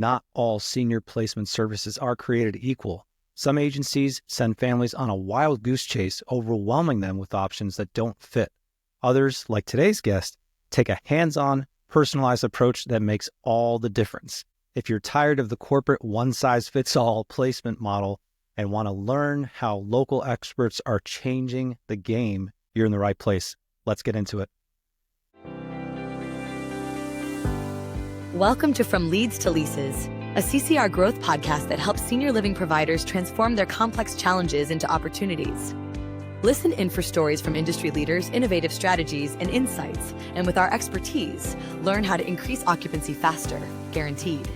Not all senior placement services are created equal. Some agencies send families on a wild goose chase, overwhelming them with options that don't fit. Others, like today's guest, take a hands-on, personalized approach that makes all the difference. If you're tired of the corporate one-size-fits-all placement model and want to learn how local experts are changing the game, you're in the right place. Let's get into it. Welcome to From Leads to Leases, a CCR Growth podcast that helps senior living providers transform their complex challenges into opportunities. Listen in for stories from industry leaders, innovative strategies, and insights. And with our expertise, learn how to increase occupancy faster, guaranteed.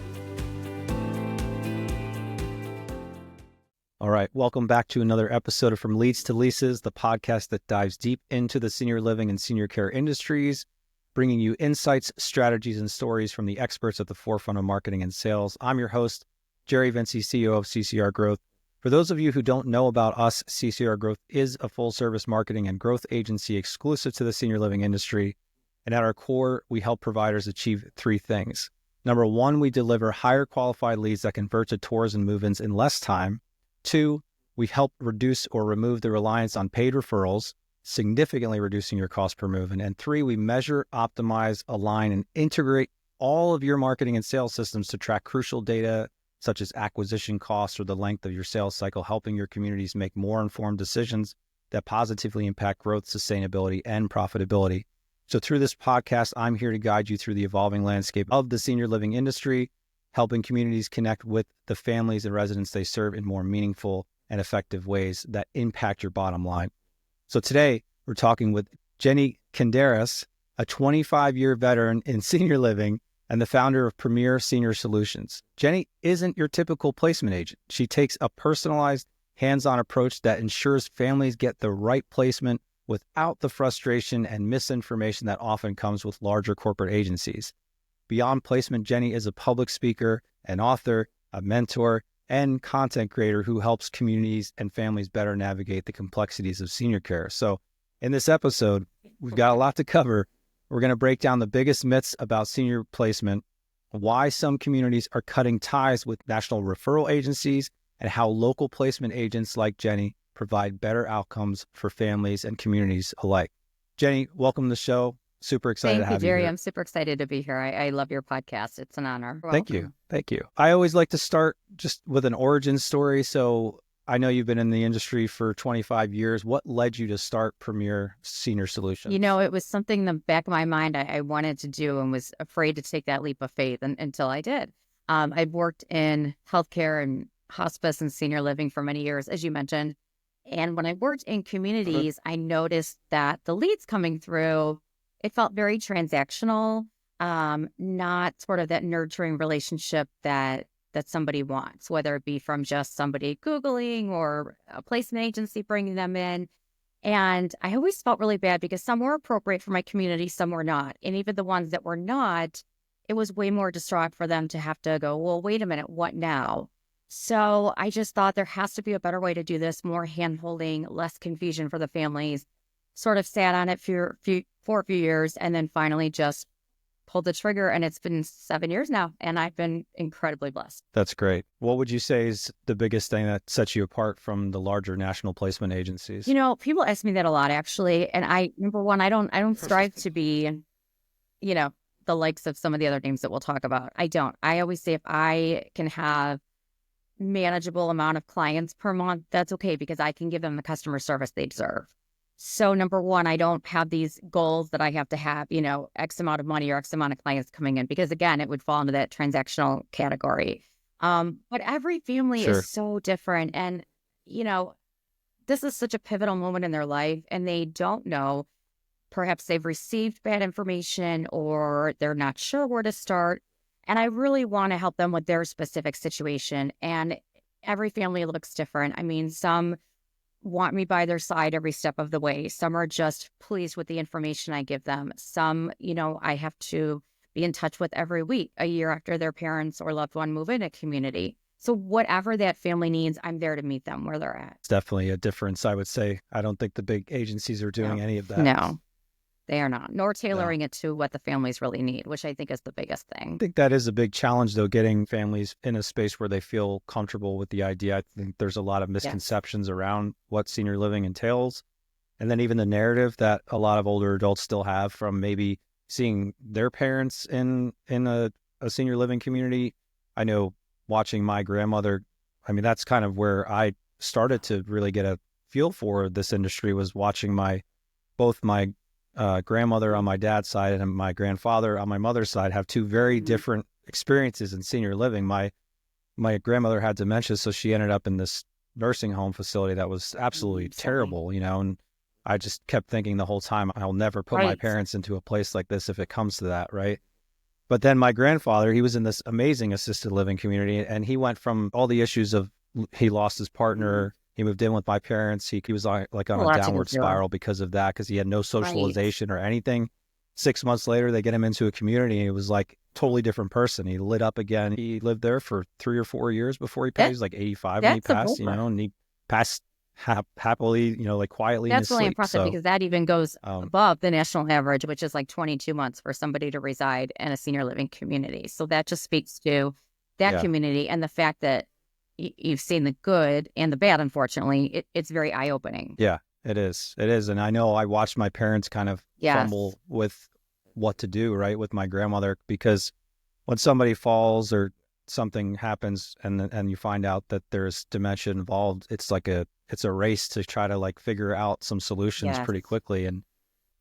All right, welcome back to another episode of From Leads to Leases, the podcast that dives deep into the senior living and senior care industries, bringing you insights, strategies, and stories from the experts at the forefront of marketing and sales. I'm your host, Jerry Vinci, CEO of CCR Growth. For those of you who don't know about us, CCR Growth is a full-service marketing and growth agency exclusive to the senior living industry. And at our core, we help providers achieve three things. Number one, we deliver higher qualified leads that convert to tours and move-ins in less time. Two, we help reduce or remove the reliance on paid referrals, significantly reducing your cost per move-in. And three, we measure, optimize, align, and integrate all of your marketing and sales systems to track crucial data such as acquisition costs or the length of your sales cycle, helping your communities make more informed decisions that positively impact growth, sustainability, and profitability. So through this podcast, I'm here to guide you through the evolving landscape of the senior living industry, helping communities connect with the families and residents they serve in more meaningful and effective ways that impact your bottom line. So today, we're talking with Jenny Kenderes, a 25-year veteran in senior living and the founder of Premier Senior Solutions. Jenny isn't your typical placement agent. She takes a personalized, hands-on approach that ensures families get the right placement without the frustration and misinformation that often comes with larger corporate agencies. Beyond placement, Jenny is a public speaker, an author, a mentor, and content creator who helps communities and families better navigate the complexities of senior care. So in this episode, we've got a lot to cover. We're going to break down the biggest myths about senior placement, why some communities are cutting ties with national referral agencies, and how local placement agents like Jenny provide better outcomes for families and communities alike. Jenny, welcome to the show. Super excited to have you, Jerry. here. I'm super excited to be here. I love your podcast. It's an honor. Thank you. I always like to start just with an origin story. So I know you've been in the industry for 25 years. What led you to start Premier Senior Solutions? You know, it was something in the back of my mind I wanted to do and was afraid to take that leap of faith until I did. I've worked in healthcare and hospice and senior living for many years, as you mentioned. And when I worked in communities, I noticed that the leads coming through, it felt very transactional, not sort of that nurturing relationship that somebody wants, whether it be from just somebody Googling or a placement agency bringing them in. And I always felt really bad because some were appropriate for my community, some were not. And even the ones that were not, it was way more distraught for them to have to go, well, wait a minute, what now? So I just thought there has to be a better way to do this, more hand-holding, less confusion for the families. Sort of sat on it for a few years and then finally just pulled the trigger, and it's been 7 years now, and I've been incredibly blessed. That's great. What would you say is the biggest thing that sets you apart from the larger national placement agencies? You know, people ask me that a lot, actually, and number one, I don't strive to be, the likes of some of the other names that we'll talk about. I don't. I always say if I can have manageable amount of clients per month, that's okay because I can give them the customer service they deserve. So number one, I don't have these goals that I have to have, X amount of money or X amount of clients coming in, because again, it would fall into that transactional category. But every family is so different. And, this is such a pivotal moment in their life and they don't know, perhaps they've received bad information or they're not sure where to start. And I really want to help them with their specific situation. And every family looks different. I mean, some want me by their side every step of the way. Some are just pleased with the information I give them. Some, I have to be in touch with every week, a year after their parents or loved one move in a community. So whatever that family needs, I'm there to meet them where they're at. It's definitely a difference, I would say. I don't think the big agencies are doing any of that. No. They are not, nor tailoring it to what the families really need, which I think is the biggest I thing. think that is a big challenge, though, getting families in a space where they feel comfortable with the idea. I think there's a lot of misconceptions around what senior living entails. And then even the narrative that a lot of older adults still have from maybe seeing their parents in a senior living community. I know watching my grandmother, I mean, that's kind of where I started to really get a feel for this industry, was watching both my grandmother on my dad's side and my grandfather on my mother's side have two very different experiences in senior living. My grandmother had dementia, so she ended up in this nursing home facility that was absolutely terrible, and I just kept thinking the whole time, I'll never put my parents into a place like this if it comes to that, right? But then my grandfather, he was in this amazing assisted living community, and he went from all the issues of he lost his partner, he moved in with my parents, he was like on a downward spiral because of that, because he had no socialization or anything. 6 months later, they get him into a community, and he was like totally different person. He lit up again. He lived there for 3 or 4 years before he passed. He was like 85 when he passed, and he passed happily, like quietly. That's in his really sleep. impressive, So, because that even goes above the national average, which is like 22 months for somebody to reside in a senior living community. So that just speaks to that community and the fact that you've seen the good and the bad. Unfortunately, it's very eye-opening. Yeah, it is. It is. And I know I watched my parents kind of fumble with what to do, right, with my grandmother, because when somebody falls or something happens and you find out that there's dementia involved, it's a race to try to like figure out some solutions pretty quickly. And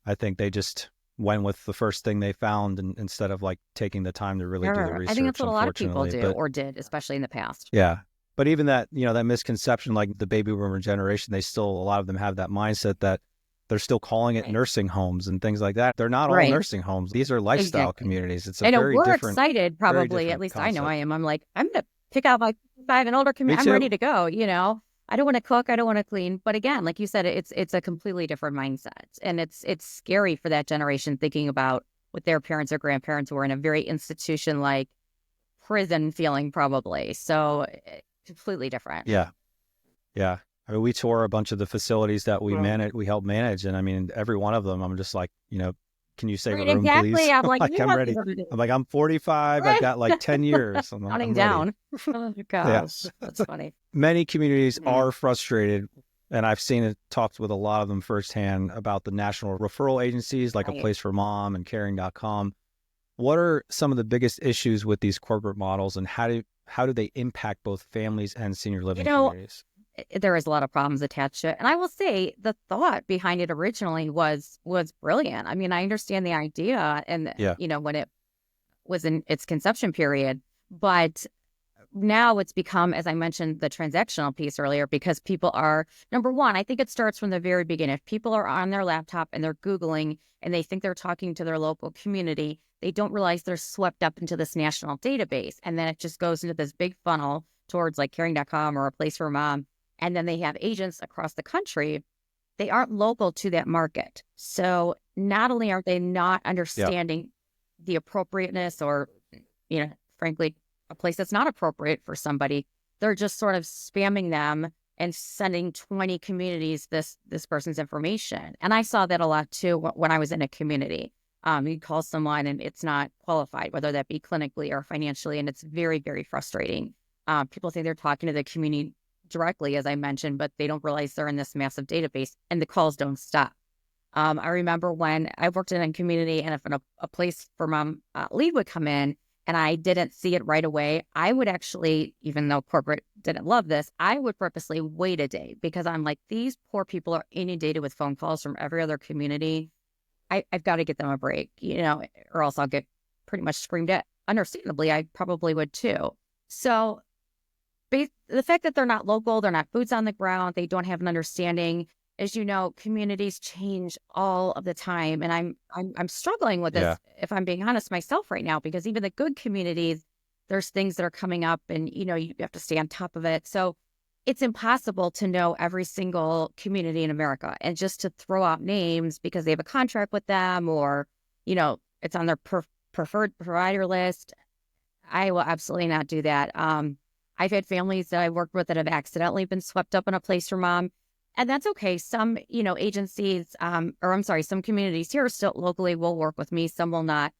I think they just went with the first thing they found, and instead of like taking the time to really do the research. I think that's what a lot of people do or did, especially in the past. Yeah. But even that, that misconception, like the baby boomer generation, a lot of them have that mindset that they're still calling it nursing homes and things like that. They're not all nursing homes. These are lifestyle communities. It's a very different. We're excited, probably, at least concept. I know I am. I'm like, I'm going to pick out my 5 and older community. I'm ready to go, I don't want to cook. I don't want to clean. But again, like you said, it's a completely different mindset. And it's scary for that generation thinking about what their parents or grandparents were in a very institution-like prison feeling, probably. So completely different. Yeah. Yeah. I mean, we tour a bunch of the facilities that we help manage. And I mean, every one of them, I'm just like, can you save a room, please? I'm like, I'm ready. I'm like, I'm 45. I've got like 10 years. I'm counting down. Oh, gosh. That's funny. Many communities are frustrated, and I've seen it, talked with a lot of them firsthand about the national referral agencies like A Place for Mom and caring.com. What are some of the biggest issues with these corporate models, and how do they impact both families and senior living communities? There is a lot of problems attached to it. And I will say the thought behind it originally was brilliant. I mean, I understand the idea and, when it was in its conception period, but now it's become, as I mentioned, the transactional piece earlier, because people are, number one, I think it starts from the very beginning. If people are on their laptop and they're Googling and they think they're talking to their local community, they don't realize they're swept up into this national database. And then it just goes into this big funnel towards like caring.com or A Place for Mom. And then they have agents across the country. They aren't local to that market. So not only are they not understanding the appropriateness or, frankly, a place that's not appropriate for somebody, they're just sort of spamming them and sending 20 communities this person's information. And I saw that a lot too when I was in a community. You call someone and it's not qualified, whether that be clinically or financially, and it's very, very frustrating. People think they're talking to the community directly, as I mentioned, but they don't realize they're in this massive database, and the calls don't stop. I remember when I worked in a community, and if a Place for Mom lead would come in and I didn't see it right away, I would actually, even though corporate didn't love this, I would purposely wait a day, because I'm like, these poor people are inundated with phone calls from every other community. I've got to get them a break, or else I'll get pretty much screamed at. Understandably, I probably would too. So the fact that they're not local, they're not boots on the ground, they don't have an understanding. As you know, communities change all of the time, and I'm struggling with this, if I'm being honest myself right now, because even the good communities, there's things that are coming up, and you have to stay on top of it. So it's impossible to know every single community in America, and just to throw out names because they have a contract with them, or it's on their preferred provider list. I will absolutely not do that. I've had families that I worked with that have accidentally been swept up in A Place for Mom. And that's okay. Some, agencies, some communities here still locally will work with me. Some will not.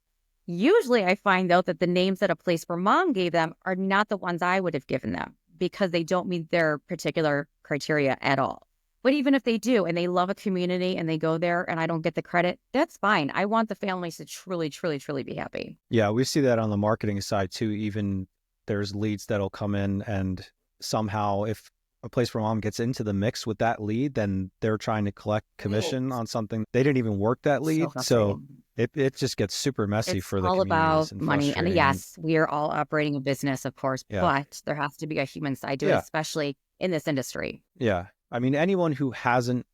Usually I find, though, that the names that a Place for Mom gave them are not the ones I would have given them because they don't meet their particular criteria at all. But even if they do and they love a community and they go there and I don't get the credit, that's fine. I want the families to truly, truly, truly be happy. Yeah, we see that on the marketing side too. Even there's leads that'll come in and somehow if a Place for Mom gets into the mix with that lead, then they're trying to collect commission on something. They didn't even work that lead. So it just gets super messy for the communities. It's all about and money. And yes, we are all operating a business, of course, but there has to be a human side to it, especially in this industry. Yeah. I mean, anyone who hasn't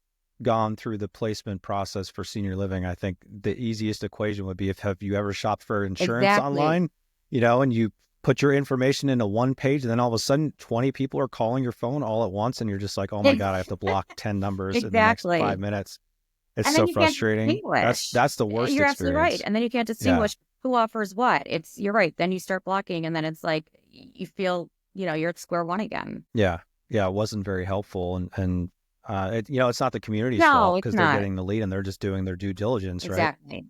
gone through the placement process for senior living, I think the easiest equation would be have you ever shopped for insurance online, and you put your information into one page and then all of a sudden 20 people are calling your phone all at once and you're just like, oh my God, I have to block 10 numbers in the next 5 minutes. It's so frustrating. That's the worst You're experience. Absolutely right. And then you can't distinguish who offers what. You're right. Then you start blocking and then it's like you feel, you're at square one again. Yeah. Yeah. It wasn't very helpful. And it's not the community's fault because they're getting the lead and they're just doing their due diligence, right? Exactly.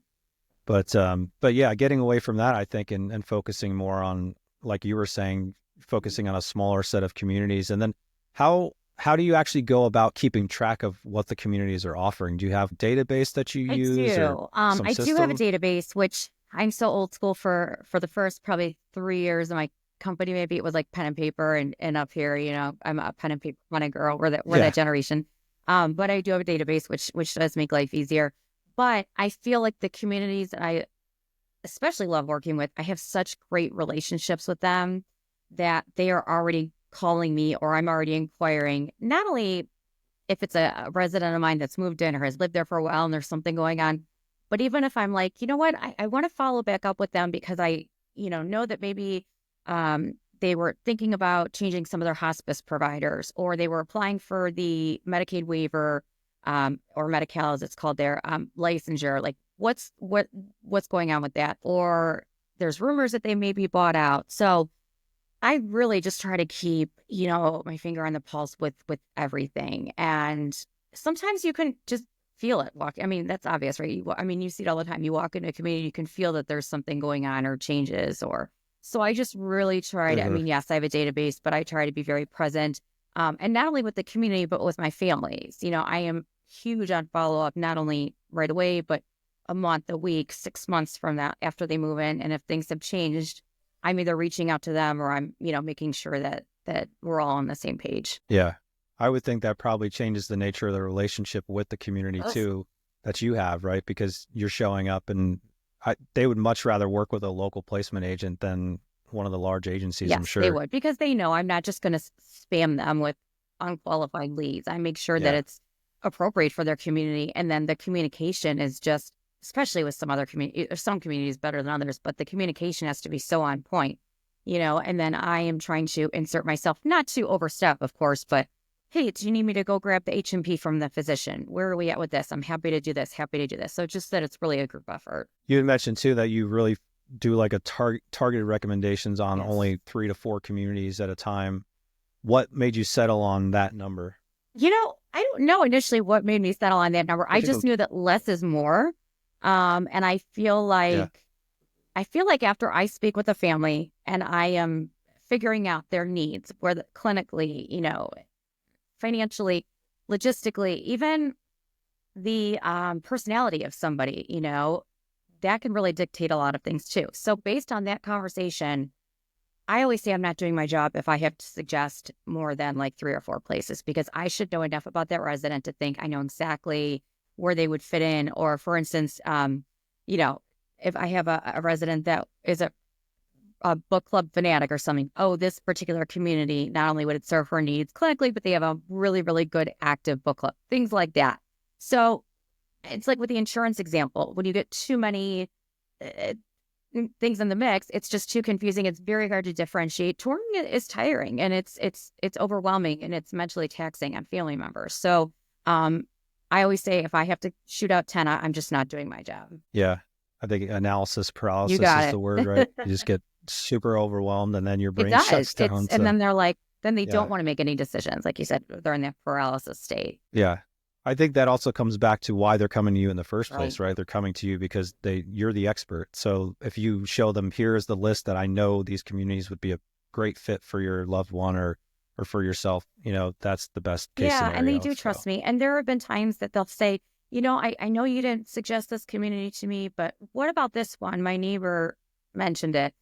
But yeah, getting away from that, I think, and focusing more on, like you were saying, focusing on a smaller set of communities. And then how do you actually go about keeping track of what the communities are offering? Do you have a database that you use? I do. Or some I system? do have a database, which I'm so old school for the first probably 3 years of my company. Maybe it was like pen and paper and up here, I'm a pen and paper kind of girl. We're that generation. But I do have a database, which does make life easier. But I feel like the communities that I especially love working with, I have such great relationships with them that they are already calling me or I'm already inquiring, not only if it's a resident of mine that's moved in or has lived there for a while and there's something going on, but even if I'm like, you know what, I want to follow back up with them because I, know that maybe they were thinking about changing some of their hospice providers or they were applying for the Medicaid waiver or Medi-Cal as it's called there, licensure, like what's going on with that? Or there's rumors that they may be bought out. So I really just try to keep, my finger on the pulse with everything. And sometimes you can just feel it. That's obvious, right? You see it all the time. You walk into a community, you can feel that there's something going on or changes so I just really try to, yes, I have a database, but I try to be very present. And not only with the community, but with my families. I am huge on follow-up, not only right away, but a month, a week, 6 months from that after they move in. And if things have changed, I'm either reaching out to them or I'm, making sure that we're all on the same page. Yeah. I would think that probably changes the nature of the relationship with the community too, that you have, right? Because you're showing up and they would much rather work with a local placement agent than one of the large agencies, I'm sure. Yes, they would, because they know I'm not just going to spam them with unqualified leads. I make sure that it's appropriate for their community. And then the communication is just, especially with some communities better than others, but the communication has to be so on point, and then I am trying to insert myself, not to overstep, of course, but hey, do you need me to go grab the H&P from the physician? Where are we at with this? I'm happy to do this, So just that it's really a group effort. You had mentioned too that you really do like a targeted recommendations on only 3 to 4 communities at a time. What made you settle on that number? I don't know initially what made me settle on that number. I just knew that less is more. And I feel like after I speak with a family and I am figuring out their needs, whether clinically, financially, logistically, even the personality of somebody, that can really dictate a lot of things too. So based on that conversation, I always say I'm not doing my job if I have to suggest more than like 3 or 4 places, because I should know enough about that resident to think I know exactly where they would fit in. Or for instance, if I have a resident that is a book club fanatic or something, this particular community, not only would it serve her needs clinically, but they have a really, really good active book club, things like that. So it's like with the insurance example, when you get too many things in the mix, it's just too confusing. It's very hard to differentiate. Touring is tiring and it's overwhelming and it's mentally taxing on family members. So I always say if I have to shoot out 10, I'm just not doing my job. Yeah. I think analysis paralysis is the word, right? You just get super overwhelmed and then your brain shuts down. And then they're like, then they Yeah. don't want to make any decisions. Like you said, they're in that paralysis state. Yeah. I think that also comes back to why they're coming to you in the first place, Right. right? They're coming to you because you're the expert. So if you show them, here's the list that I know these communities would be a great fit for your loved one or for yourself, that's the best case Yeah, and they scenario. do So trust me. And there have been times that they'll say, I know you didn't suggest this community to me, but what about this one? My neighbor mentioned it.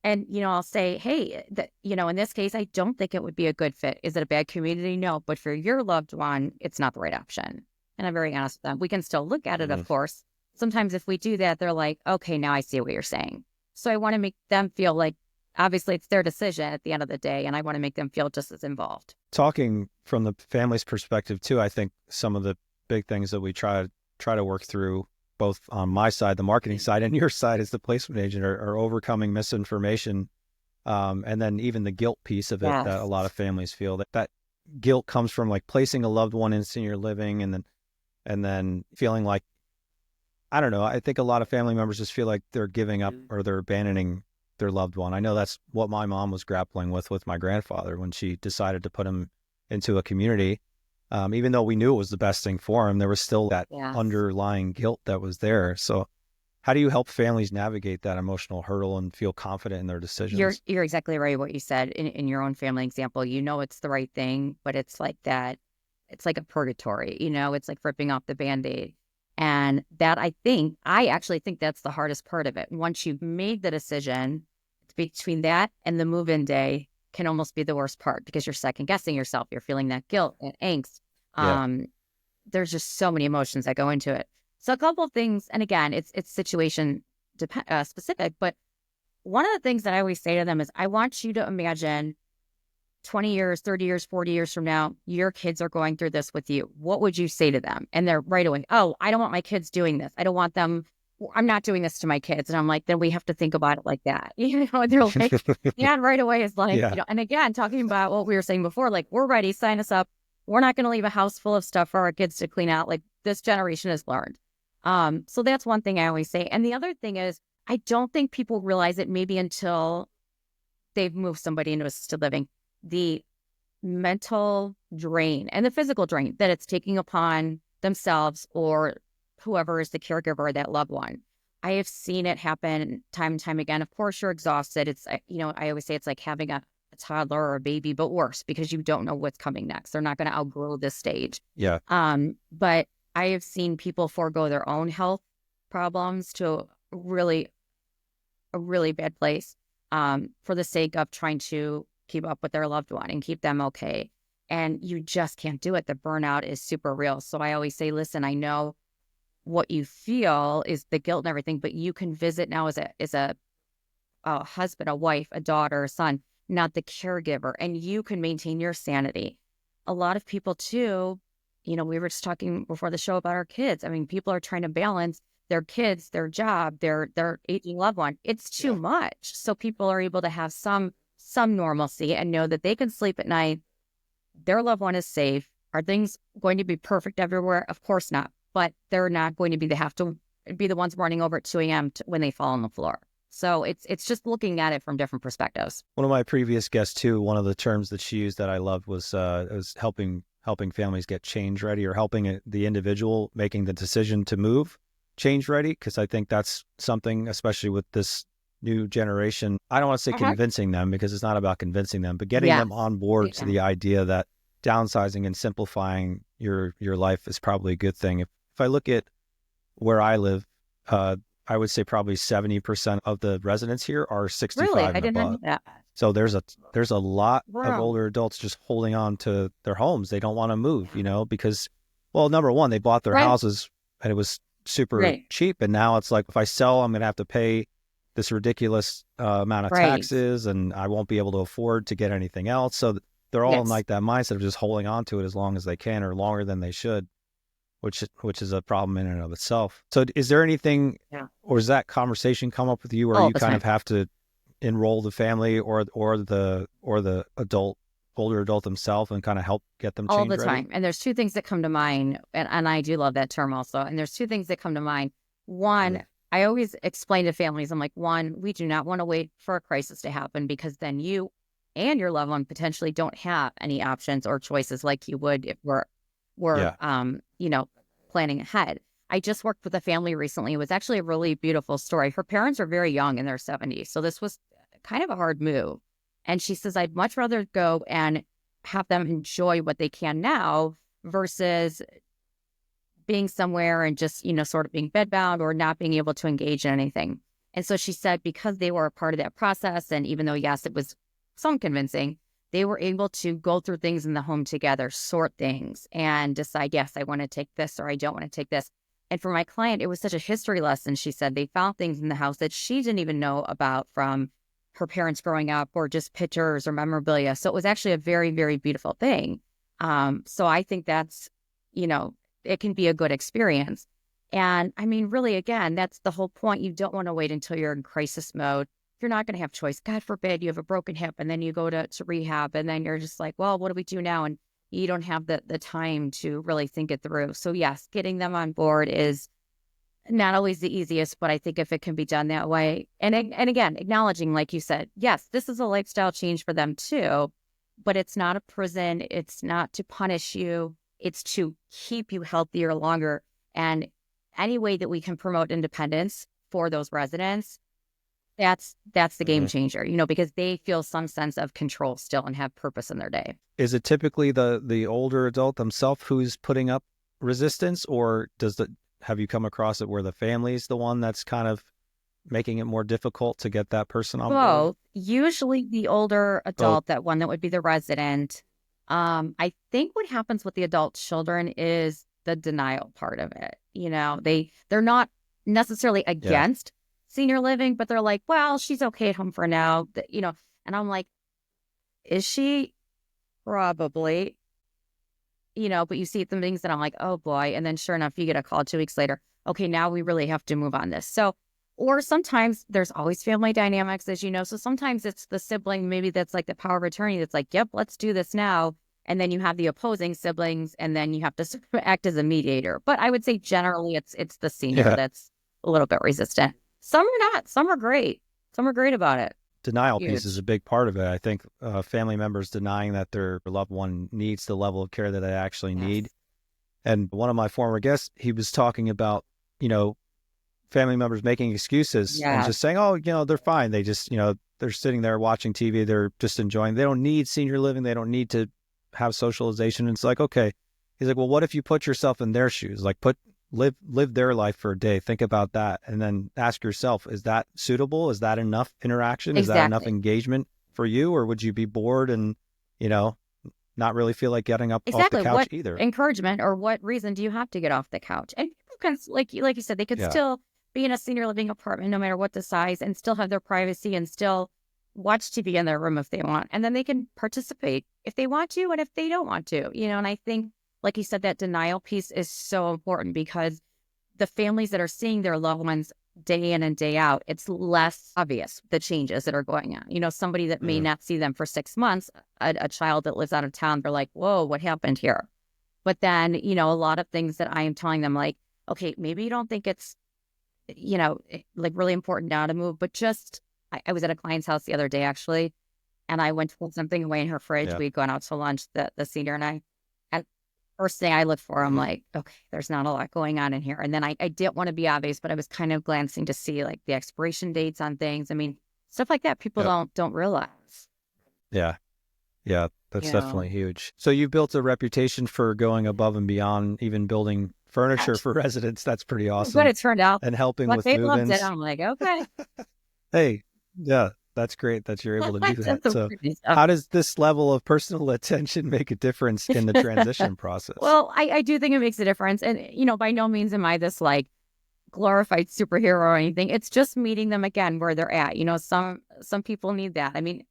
And, I'll say, hey, in this case, I don't think it would be a good fit. Is it a bad community? No, but for your loved one, it's not the right option. And I'm very honest with them. We can still look at it, of course. Sometimes if we do that, they're like, okay, now I see what you're saying. So I want to make them feel like, obviously, it's their decision at the end of the day, and I want to make them feel just as involved. talking from the family's perspective too, I think some of the big things that we try to work through, both on my side, the marketing side, and your side as the placement agent, are overcoming misinformation, and then even the guilt piece of it that a Yes. lot of families feel that guilt comes from like placing a loved one in senior living, and then feeling like, I don't know, I think a lot of family members just feel like they're giving up or they're abandoning their loved one. I know that's what my mom was grappling with my grandfather when she decided to put him into a community. Even though we knew it was the best thing for him, there was still that Yes. underlying guilt that was there. So how do you help families navigate that emotional hurdle and feel confident in their decisions? You're exactly right what you said in your own family example. It's the right thing, but it's like that. It's like a purgatory, it's like ripping off the Band-Aid. And that I actually think that's the hardest part of it. Once you've made the decision, between that and the move-in day can almost be the worst part because you're second guessing yourself. You're feeling that guilt and angst. Yeah. There's just so many emotions that go into it. So a couple of things, and again, it's situation specific, but one of the things that I always say to them is, I want you to imagine 20 years, 30 years, 40 years from now, your kids are going through this with you. What would you say to them? And they're right away, oh, I don't want my kids doing this. I don't want them. I'm not doing this to my kids. And I'm like, then we have to think about it like that. They're like, yeah, right away is like, Yeah. and again, talking about what we were saying before, like, we're ready, sign us up. We're not going to leave a house full of stuff for our kids to clean out. Like, this generation has learned. So that's one thing I always say. And the other thing is, I don't think people realize it maybe until they've moved somebody into assisted living, the mental drain and the physical drain that it's taking upon themselves or whoever is the caregiver of that loved one. I have seen it happen time and time again. Of course, you're exhausted. It's, I always say it's like having a toddler or a baby, but worse because you don't know what's coming next. They're not going to outgrow this stage. Yeah. But I have seen people forego their own health problems to a really bad place for the sake of trying to keep up with their loved one and keep them okay. And you just can't do it. The burnout is super real. So I always say, listen, I know what you feel is the guilt and everything, but you can visit now as a husband, a wife, a daughter, a son, not the caregiver, and you can maintain your sanity. A lot of people too, we were just talking before the show about our kids. I mean, people are trying to balance their kids, their job, their aging loved one. It's too much. So people are able to have some normalcy and know that they can sleep at night. Their loved one is safe. Are things going to be perfect everywhere? Of course not. But they're not going to have to be the ones running over at 2 a.m. when they fall on the floor. So it's just looking at it from different perspectives. One of my previous guests too, one of the terms that she used that I loved was helping families get change ready, or helping the individual making the decision to move change ready. Because I think that's something, especially with this new generation, I don't want to say convincing them, because it's not about convincing them, but getting them on board to the idea that downsizing and simplifying your life is probably a good thing. If I look at where I live, I would say probably 70% of the residents here are 65 Really? I and didn't know above. that. So there's a lot of Wow. older adults just holding on to their homes. They don't want to move, because, well, number one, they bought their houses and it was super cheap. And now it's like, if I sell, I'm going to have to pay this ridiculous amount of taxes, and I won't be able to afford to get anything else. So they're all in like that mindset of just holding on to it as long as they can, or longer than they should, which is a problem in and of itself. So is there anything, or does that conversation come up with you, where you kind of have to enroll the family or the older adult themselves and kind of help get them all change the ready? time? And there's two things that come to mind, and I do love that term also. And there's two things that come to mind. One, I always explain to families, I'm like, one, we do not want to wait for a crisis to happen, because then you and your loved one potentially don't have any options or choices like you would if we're planning ahead. I just worked with a family recently. It was actually a really beautiful story. Her parents are very young, in their 70s. So this was kind of a hard move. And she says, I'd much rather go and have them enjoy what they can now versus being somewhere and just, sort of being bedbound or not being able to engage in anything. And so she said, because they were a part of that process, and even though, yes, it was some convincing, they were able to go through things in the home together, sort things, and decide, yes, I want to take this or I don't want to take this. And for my client, it was such a history lesson. She said they found things in the house that she didn't even know about from her parents growing up or just pictures or memorabilia. So it was actually a very, very beautiful thing. So I think that's, it can be a good experience. And I mean, really, again, that's the whole point. You don't want to wait until you're in crisis mode. You're not going to have choice. God forbid you have a broken hip and then you go to rehab and then you're just like, well, what do we do now? And you don't have the time to really think it through. So yes, getting them on board is not always the easiest, but I think if it can be done that way, and again, acknowledging, like you said, yes, this is a lifestyle change for them too, but it's not a prison. It's not to punish you. It's to keep you healthier longer. And any way that we can promote independence for those residents, that's the game changer, because they feel some sense of control still and have purpose in their day. Is it typically the older adult themselves who's putting up resistance, or have you come across it where the family's the one that's kind of making it more difficult to get that person on board? Well, usually the older adult, that one that would be the resident. I think what happens with the adult children is the denial part of it. They're not necessarily against senior living, but they're like, well, she's okay at home for now, and I'm like, is she? Probably, but you see some things that I'm like, oh boy. And then sure enough, you get a call 2 weeks later. Okay, now we really have to move on this. So, or sometimes there's always family dynamics, as you know. So sometimes it's the sibling, maybe that's like the power of attorney that's like, yep, let's do this now. And then you have the opposing siblings, and then you have to act as a mediator. But I would say generally it's the senior that's a little bit resistant. Some are not. Some are great. Some are great about it. Denial piece is a big part of it. I think family members denying that their loved one needs the level of care that they actually need. And one of my former guests, he was talking about, family members making excuses and just saying, oh, they're fine. They just, they're sitting there watching TV. They're just enjoying. They don't need senior living. They don't need to have socialization. And it's like, okay. He's like, well, what if you put yourself in their shoes? Like live their life for a day. Think about that. And then ask yourself, is that suitable? Is that enough interaction? Is that enough engagement for you? Or would you be bored and, not really feel like getting up off the couch what either? Encouragement, or what reason do you have to get off the couch? And people can, like you said, they could still be in a senior living apartment, no matter what the size, and still have their privacy and still watch TV in their room if they want. And then they can participate if they want to and if they don't want to, and I think, like you said, that denial piece is so important, because the families that are seeing their loved ones day in and day out, it's less obvious the changes that are going on. Somebody that may not see them for 6 months, a child that lives out of town, they're like, whoa, what happened here? But then, a lot of things that I am telling them, like, okay, maybe you don't think it's, like really important now to move, but just, I was at a client's house the other day, actually, and I went to put something away in her fridge. We'd gone out to lunch, the senior and I. First thing I look for, I'm like, okay, there's not a lot going on in here. And then I didn't want to be obvious, but I was kind of glancing to see like the expiration dates on things. I mean, stuff like that people don't realize. Yeah. Yeah, that's definitely huge. So you built a reputation for going above and beyond, even building furniture for residents. That's pretty awesome. But it turned out. And helping with they move-ins. Loved it. I'm like, okay. Hey, yeah. That's great that you're able to do that. So how does this level of personal attention make a difference in the transition process? Well, I do think it makes a difference. And, by no means am I this like glorified superhero or anything. It's just meeting them again where they're at. Some people need that. I mean,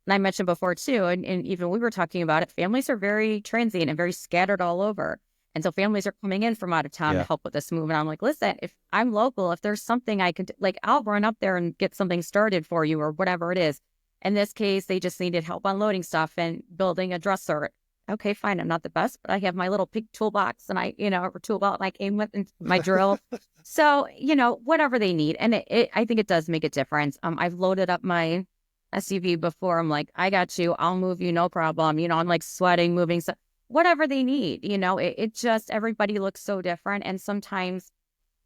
and I mentioned before too, and even we were talking about it, families are very transient and very scattered all over. And so families are coming in from out of town to help with this move. And I'm like, listen, if I'm local, if there's something I could, like, I'll run up there and get something started for you or whatever it is. In this case, they just needed help unloading stuff and building a dresser. Okay, fine. I'm not the best, but I have my little pink toolbox and or tool belt, and I came with my drill. So, whatever they need. And I think it does make a difference. I've loaded up my SUV before. I'm like, I got you. I'll move you. No problem. I'm like sweating, moving, so whatever they need, it just, everybody looks so different. And sometimes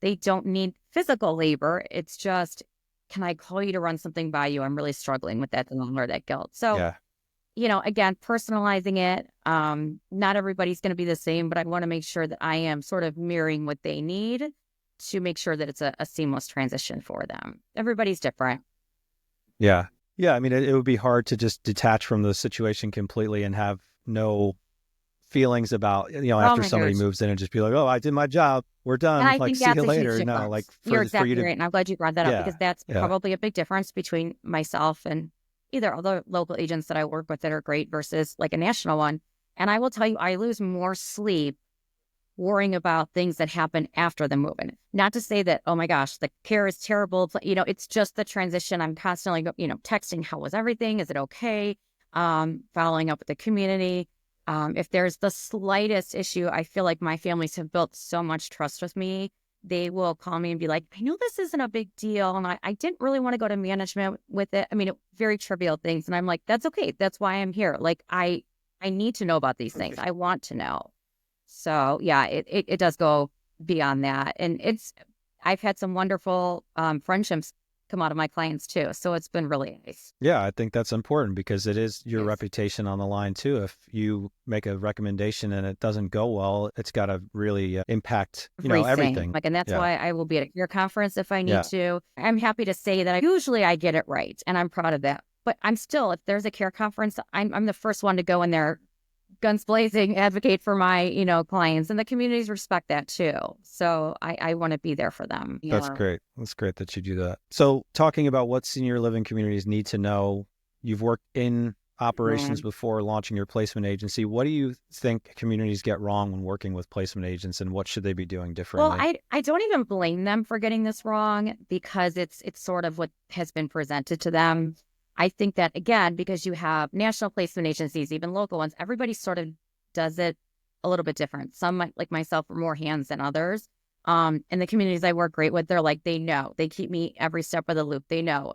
they don't need physical labor. It's just, can I call you to run something by you? I'm really struggling with that or that guilt. So, Yeah. Again, personalizing it. Not everybody's going to be the same, but I want to make sure that I am sort of mirroring what they need to make sure that it's a seamless transition for them. Everybody's different. Yeah. Yeah. I mean, it would be hard to just detach from the situation completely and have no feelings about, Oh after my somebody gosh. moves in and just be like, oh, I did my job. We're And done. I Like, think see you that's a huge later. No, like difference. You're for you exactly to, right. And I'm glad you brought that up, because yeah. that's Yeah. probably a big difference between myself and either other local agents that I work with that are great versus like a national one. And I will tell you, I lose more sleep worrying about things that happen after the moving. Not to say that, oh my gosh, the care is terrible. It's just the transition. I'm constantly, texting, how was everything? Is it okay? Following up with the community. If there's the slightest issue, I feel like my families have built so much trust with me. They will call me and be like, I know this isn't a big deal. And I didn't really want to go to management with it. I mean, very trivial things. And I'm like, that's okay. That's why I'm here. Like, I need to know about these things. I want to know. So yeah, it does go beyond that. And I've had some wonderful friendships come out of my clients too. So it's been really nice. Yeah, I think that's important because it is your Yes. reputation on the line too. If you make a recommendation and it doesn't go well, it's got to really impact, everything. And that's Yeah. why I will be at your conference if I need Yeah. to. I'm happy to say that usually I get it right, and I'm proud of that. But I'm still, if there's a care conference, I'm the first one to go in there, guns blazing, advocate for my, clients, and the communities respect that too. So I want to be there for them. That's great. That's great that you do that. So talking about what senior living communities need to know, you've worked in operations before launching your placement agency. What do you think communities get wrong when working with placement agents, and what should they be doing differently? Well, I don't even blame them for getting this wrong, because it's sort of what has been presented to them. I think that, again, because you have national placement agencies, even local ones, everybody sort of does it a little bit different. Some, like myself, are more hands than others. And the communities I work great with, they're like, they know. They keep me every step of the loop. They know,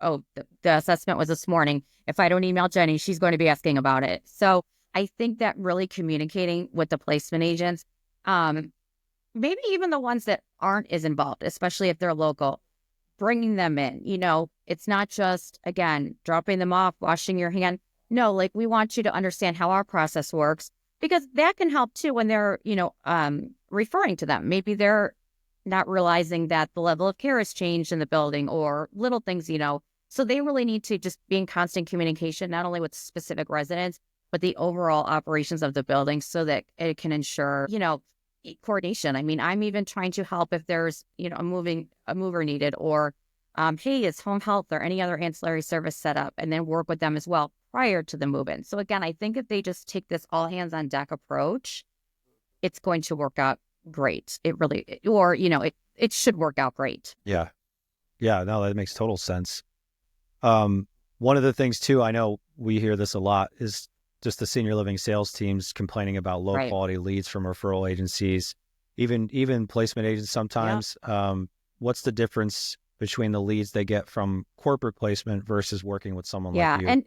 oh, the assessment was this morning. If I don't email Jenny, she's going to be asking about it. So I think that really communicating with the placement agents, maybe even the ones that aren't as involved, especially if they're local, bringing them in, it's not just, again, dropping them off, washing your hand. No, like, we want you to understand how our process works, because that can help too when they're, referring to them. Maybe they're not realizing that the level of care has changed in the building, or little things, So they really need to just be in constant communication, not only with specific residents, but the overall operations of the building, so that it can ensure, coordination. I mean, I'm even trying to help if there's, a mover needed, or, hey, is home health or any other ancillary service set up, and then work with them as well prior to the move-in. So again, I think if they just take this all hands on deck approach, it's going to work out great. It really, or, it should work out great. Yeah. Yeah. No, that makes total sense. One of the things too, I know we hear this a lot, is just the senior living sales teams complaining about low quality leads from referral agencies, even placement agents sometimes. What's the difference between the leads they get from corporate placement versus working with someone like you? And,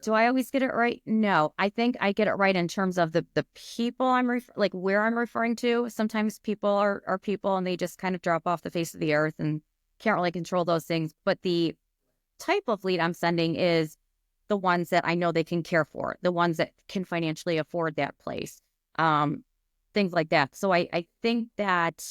do I always get it right? No, I think I get it right in terms of the people like where I'm referring to. Sometimes people are people, and they just kind of drop off the face of the earth and can't really control those things. But the type of lead I'm sending is the ones that I know they can care for, the ones that can financially afford that place, things like that. So I think that,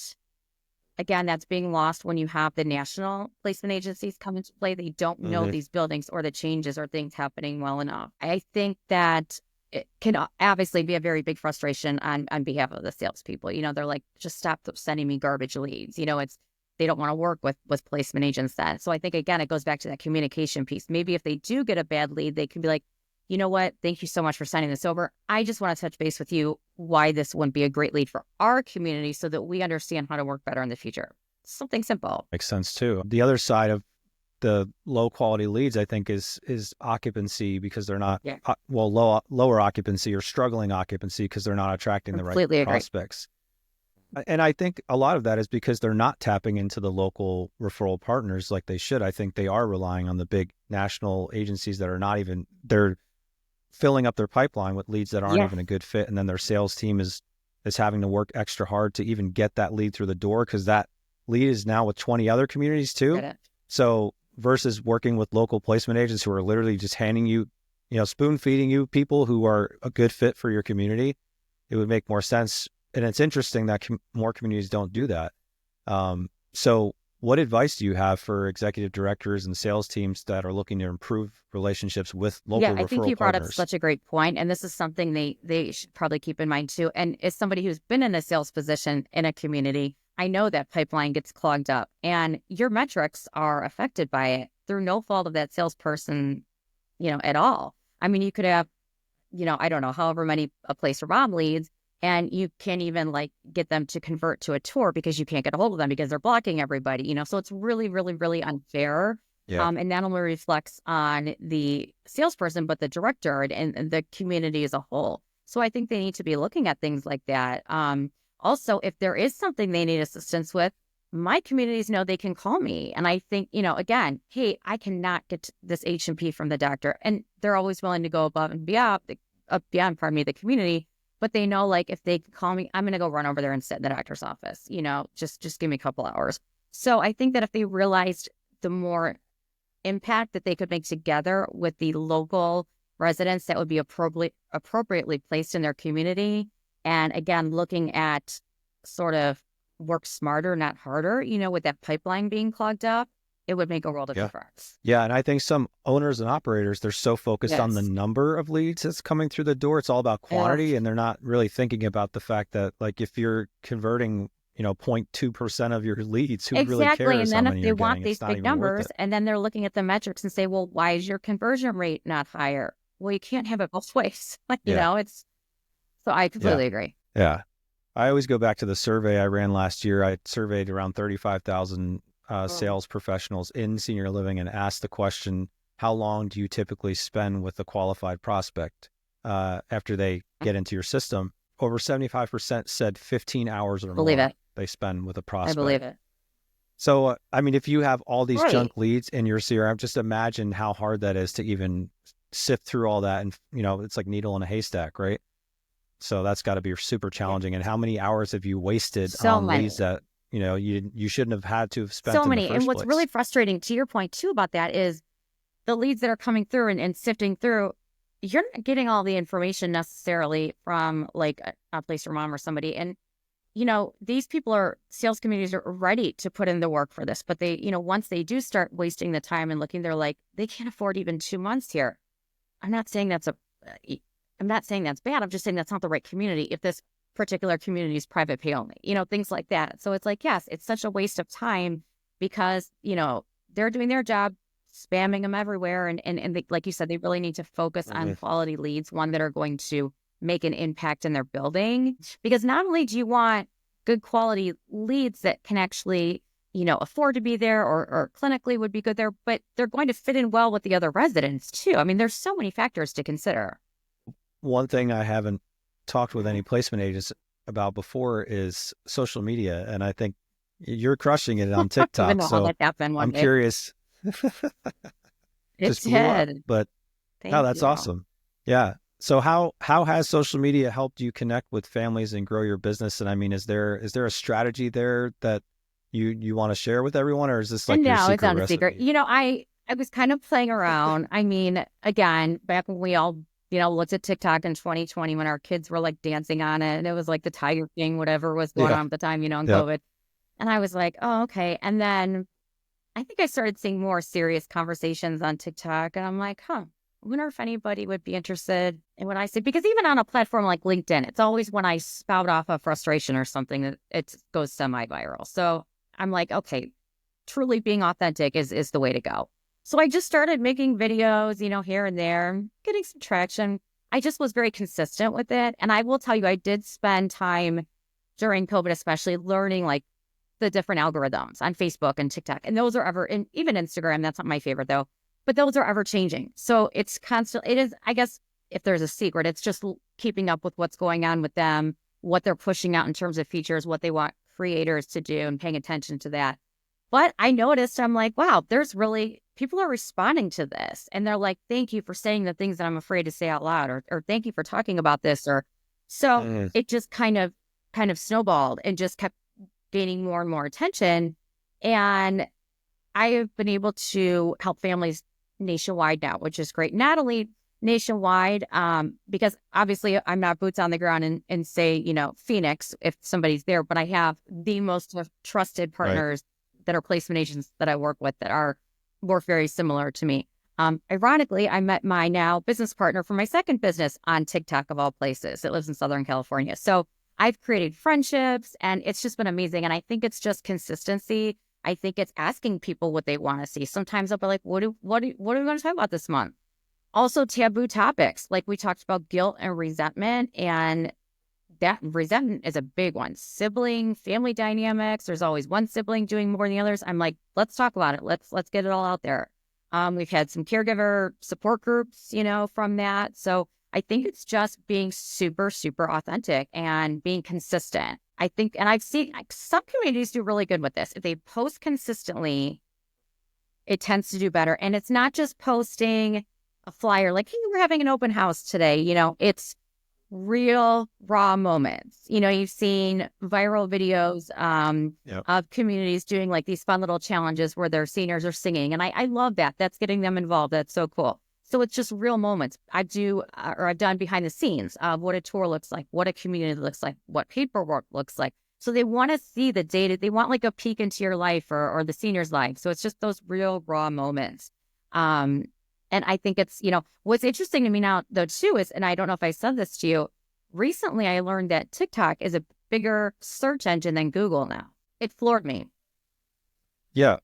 again, that's being lost when you have the national placement agencies come into play. They don't know these buildings or the changes or things happening well enough. I think that it can obviously be a very big frustration on behalf of the salespeople. They're like, just stop sending me garbage leads. They don't want to work with placement agents then. So I think, again, it goes back to that communication piece. Maybe if they do get a bad lead, they can be like, you know what? Thank you so much for sending this over. I just want to touch base with you why this wouldn't be a great lead for our community, so that we understand how to work better in the future. Something simple. Makes sense too. The other side of the low quality leads, I think, is occupancy, because they're not, lower occupancy or struggling occupancy because they're not attracting the right prospects. And I think a lot of that is because they're not tapping into the local referral partners like they should. I think they are relying on the big national agencies that are not even, they're filling up their pipeline with leads that aren't Yeah. even a good fit. And then their sales team is having to work extra hard to even get that lead through the door, because that lead is now with 20 other communities too. Get it. So versus working with local placement agents who are literally just handing you, spoon feeding you people who are a good fit for your community, it would make more sense. And it's interesting that more communities don't do that. So what advice do you have for executive directors and sales teams that are looking to improve relationships with local I think referral you brought up partners? such a great point, and this is something they should probably keep in mind too. And as somebody who's been in a sales position in a community, I know that pipeline gets clogged up, and your metrics are affected by it through no fault of that salesperson, at all. I mean, you could have, I don't know, however many a place around leads, and you can't even like get them to convert to a tour because you can't get a hold of them because they're blocking everybody, so it's really, really, really unfair. Yeah. And that only reflects on the salesperson, but the director and the community as a whole. So I think they need to be looking at things like that. Also, if there is something they need assistance with, my communities know they can call me. And I think, again, hey, I cannot get this H&P from the doctor. And they're always willing to go above and beyond, the community. But they know, like, if they call me, I'm going to go run over there and sit in the doctor's office, just give me a couple hours. So I think that if they realized the more impact that they could make together with the local residents that would be appropriately placed in their community. And again, looking at sort of work smarter, not harder, with that pipeline being clogged up, it would make a world of difference. Yeah. And I think some owners and operators, they're so focused on the number of leads that's coming through the door. It's all about quantity. And they're not really thinking about the fact that, like, if you're converting, 0.2% of your leads, who really cares? And then how if many they you're want getting? these It's not big even worth numbers, it. and then they're looking at the metrics and say, well, why is your conversion rate not higher? Well, you can't have it both ways. It's, so I completely agree. Yeah. I always go back to the survey I ran last year. I surveyed around 35,000 sales professionals in senior living and asked the question, how long do you typically spend with a qualified prospect after they get into your system? Over 75% said 15 hours or Believe more it. they spend with a prospect. I believe it. So, I mean, if you have all these Right. junk leads in your CRM, just imagine how hard that is to even sift through all that. And, it's like needle in a haystack, right? So that's got to be super challenging. And how many hours have you wasted on leads that, you shouldn't have had to have spent So in many. the first And what's place? really frustrating, to your point too about that, is the leads that are coming through and sifting through, you're not getting all the information necessarily from like a place your mom or somebody. And, these sales communities are ready to put in the work for this. But they, once they do start wasting the time and looking, they're like, they can't afford even 2 months here. I'm not saying that's bad. I'm just saying that's not the right community. If this particular community is private pay only, things like that. So it's like, yes, it's such a waste of time because, they're doing their job, spamming them everywhere. And they, like you said, they really need to focus on quality leads, one that are going to make an impact in their building. Because not only do you want good quality leads that can actually, afford to be there or clinically would be good there, but they're going to fit in well with the other residents too. I mean, there's so many factors to consider. One thing I haven't talked with any placement agents about before is social media. And I think you're crushing it on TikTok. Even though So that happened one I'm day. curious. It's blew up, dead. but Thank that's you. awesome. Yeah. So how has social media helped you connect with families and grow your business? And I mean, is there a strategy there that you want to share with everyone, or is this like And your now secret it's not a recipe? secret. I was kind of playing around. I mean, again, back when we all, looked at TikTok in 2020 when our kids were like dancing on it, and it was like the Tiger King, whatever was going on at the time, in COVID. And I was like, oh, okay. And then I think I started seeing more serious conversations on TikTok, and I'm like, I wonder if anybody would be interested in what I say. Because even on a platform like LinkedIn, it's always when I spout off a frustration or something that it goes semi-viral. So I'm like, okay, truly being authentic is the way to go. So I just started making videos, here and there, getting some traction. I just was very consistent with it. And I will tell you, I did spend time during COVID, especially learning like the different algorithms on Facebook and TikTok. And those are and even Instagram, that's not my favorite though, but those are ever changing. So it's constant. It is, I guess, if there's a secret, it's just keeping up with what's going on with them what they're pushing out in terms of features, what they want creators to do, and paying attention to that. But I noticed, I'm like, wow, there's really, people are responding to this. And they're like, thank you for saying the things that I'm afraid to say out loud, or thank you for talking about this. Or so it just kind of snowballed and just kept gaining more and more attention. And I have been able to help families nationwide now, which is great. Not only nationwide, because obviously I'm not boots on the ground and say, you know, Phoenix, if somebody's there, but I have the most trusted partners that are placement agents that I work with that work very similar to me. Ironically, I met my now business partner for my second business on TikTok, of all places. It lives in Southern California. So I've created friendships, and it's just been amazing. And I think it's just consistency. I think it's asking people what they want to see. Sometimes I'll be like, what are we going to talk about this month? Also, taboo topics, like we talked about guilt and resentment, and that resentment is a big one. Sibling, family dynamics. There's always one sibling doing more than the others. I'm like, let's talk about it. Let's get it all out there. We've had some caregiver support groups, you know, from that. So I think it's just being super, super authentic and being consistent. I think, and I've seen some communities do really good with this. If they post consistently, it tends to do better. And it's not just posting a flyer like, hey, we're having an open house today. You know, it's real raw moments. You know, you've seen viral videos of communities doing like these fun little challenges where their seniors are singing. And I love that. That's getting them involved. That's so cool. So it's just real moments. I've done behind the scenes of what a tour looks like, what a community looks like, what paperwork looks like. So they want to see the data. They want like a peek into your life or the senior's life. So it's just those real raw moments. And I think it's, you know, what's interesting to me now, though, too, is, and I don't know if I said this to you, recently I learned that TikTok is a bigger search engine than Google now. It floored me. Yeah.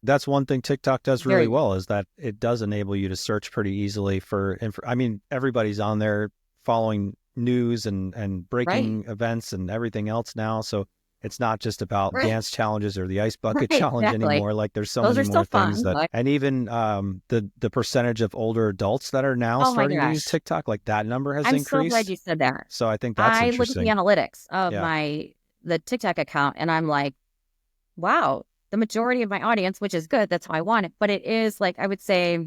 That's one thing TikTok does really well, is that it does enable you to search pretty easily for, I mean, everybody's on there following news and breaking events and everything else now. So it's not just about dance challenges or the ice bucket challenge anymore. Like there's so many more things that, and even the percentage of older adults that are now starting to use TikTok, like that number has increased. I'm so glad you said that. So I think that's interesting. I look at the analytics of the TikTok account, and I'm like, wow, the majority of my audience, which is good, that's how I want it. But it is like, I would say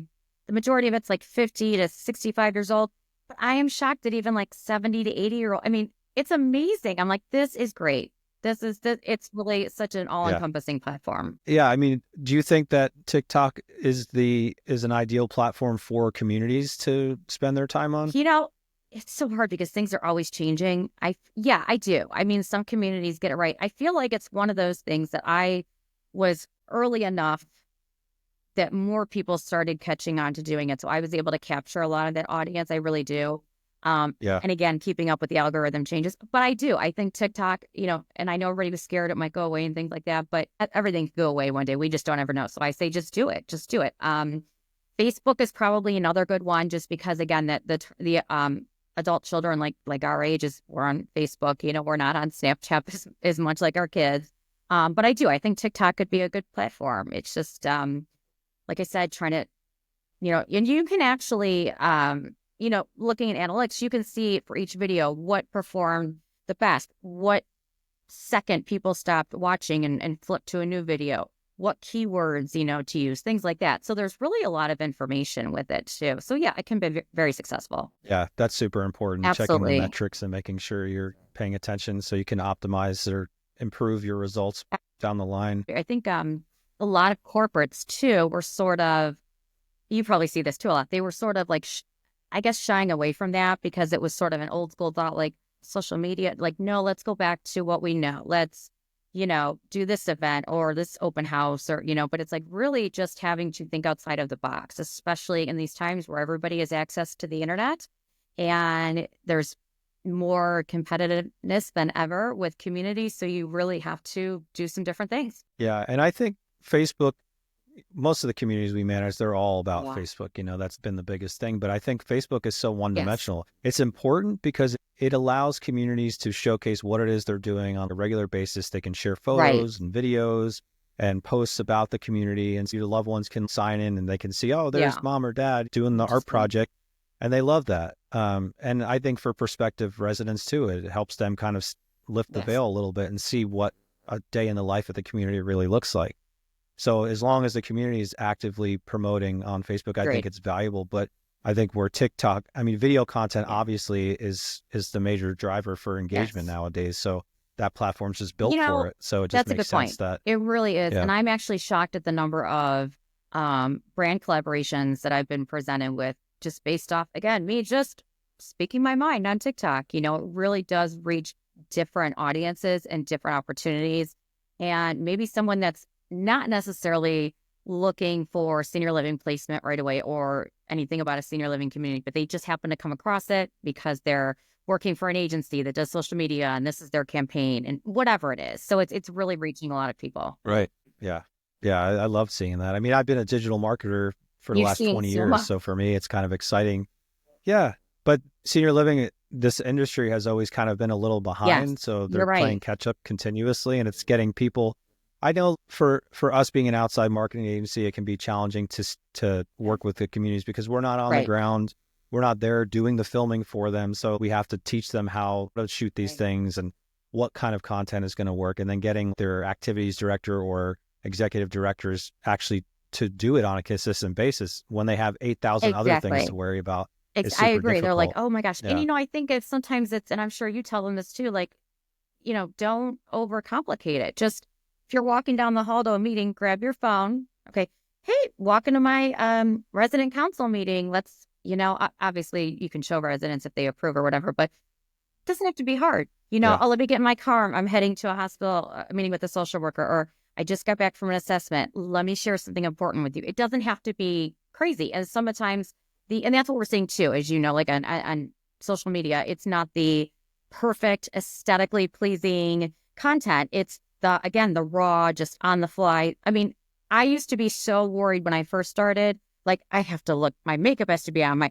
the majority of it's like 50 to 65 years old. But I am shocked that even like 70 to 80-year-old, I mean, it's amazing. I'm like, this is great. It's really such an all-encompassing platform. Yeah, I mean, do you think that TikTok is an ideal platform for communities to spend their time on? You know, it's so hard because things are always changing. I do. I mean, some communities get it right. I feel like it's one of those things that I was early enough that more people started catching on to doing it. So I was able to capture a lot of that audience. I really do. And again, keeping up with the algorithm changes. But I think TikTok, you know, and I know everybody was scared it might go away and things like that, but everything could go away one day. We just don't ever know. So I say, just do it. Just do it. Facebook is probably another good one, just because, again, that the adult children like our ages, we're on Facebook. You know, we're not on Snapchat as much like our kids. But I think TikTok could be a good platform. It's just, like I said, trying to, you know, and you can actually, you know, looking at analytics, you can see for each video what performed the best, what second people stopped watching and flipped to a new video, what keywords, you know, to use, things like that. So there's really a lot of information with it too. So yeah, it can be very successful. Yeah, that's super important. Absolutely. Checking the metrics and making sure you're paying attention so you can optimize or improve your results down the line. I think a lot of corporates too were sort of, you probably see this too a lot, they were sort of like, I guess, shying away from that because it was sort of an old school thought, like social media, like, no, let's go back to what we know. Let's, you know, do this event or this open house, or, you know, but it's like really just having to think outside of the box, especially in these times where everybody has access to the internet and there's more competitiveness than ever with communities. So you really have to do some different things. Yeah. And I think Facebook, most of the communities we manage, they're all about Facebook. You know, that's been the biggest thing. But I think Facebook is so one-dimensional. Yes. It's important because it allows communities to showcase what it is they're doing on a regular basis. They can share photos and videos and posts about the community, and so your loved ones can sign in and they can see, oh, there's mom or dad doing the art project. And they love that. And I think for prospective residents too, it helps them kind of lift the veil a little bit and see what a day in the life of the community really looks like. So as long as the community is actively promoting on Facebook, I think it's valuable. But I think where TikTok, I mean, video content obviously is the major driver for engagement nowadays. So that platform's just built for it. So it just makes sense that it really is. And I'm actually shocked at the number of brand collaborations that I've been presented with, just based off, again, me just speaking my mind on TikTok. You know, it really does reach different audiences and different opportunities. And maybe someone that's not necessarily looking for senior living placement right away or anything about a senior living community, but they just happen to come across it because they're working for an agency that does social media and this is their campaign and whatever it is. So it's really reaching a lot of people. Right. Yeah. Yeah. I love seeing that. I mean, I've been a digital marketer for the last 20 years. So for me, it's kind of exciting. Yeah. But senior living, this industry has always kind of been a little behind. So they're playing catch up continuously, and it's getting people. I know for us being an outside marketing agency, it can be challenging to work with the communities because we're not on the ground. We're not there doing the filming for them. So we have to teach them how to shoot these things and what kind of content is going to work. And then getting their activities director or executive directors actually to do it on a consistent basis when they have 8,000 other things to worry about. I agree. They're like, oh my gosh. Yeah. And, you know, I think sometimes it's, and I'm sure you tell them this too, like, you know, don't overcomplicate it. Just if you're walking down the hall to a meeting, grab your phone. Okay. Hey, walk into my resident council meeting. Let's, you know, obviously you can show residents if they approve or whatever, but it doesn't have to be hard. You know, oh, let me get in my car. I'm heading to a hospital, meeting with a social worker, or I just got back from an assessment. Let me share something important with you. It doesn't have to be crazy. And sometimes and that's what we're seeing too, as you know, like on social media, it's not the perfect, aesthetically pleasing content. It's the raw, just on the fly. I mean, I used to be so worried when I first started, like I have to look, my makeup has to be on, I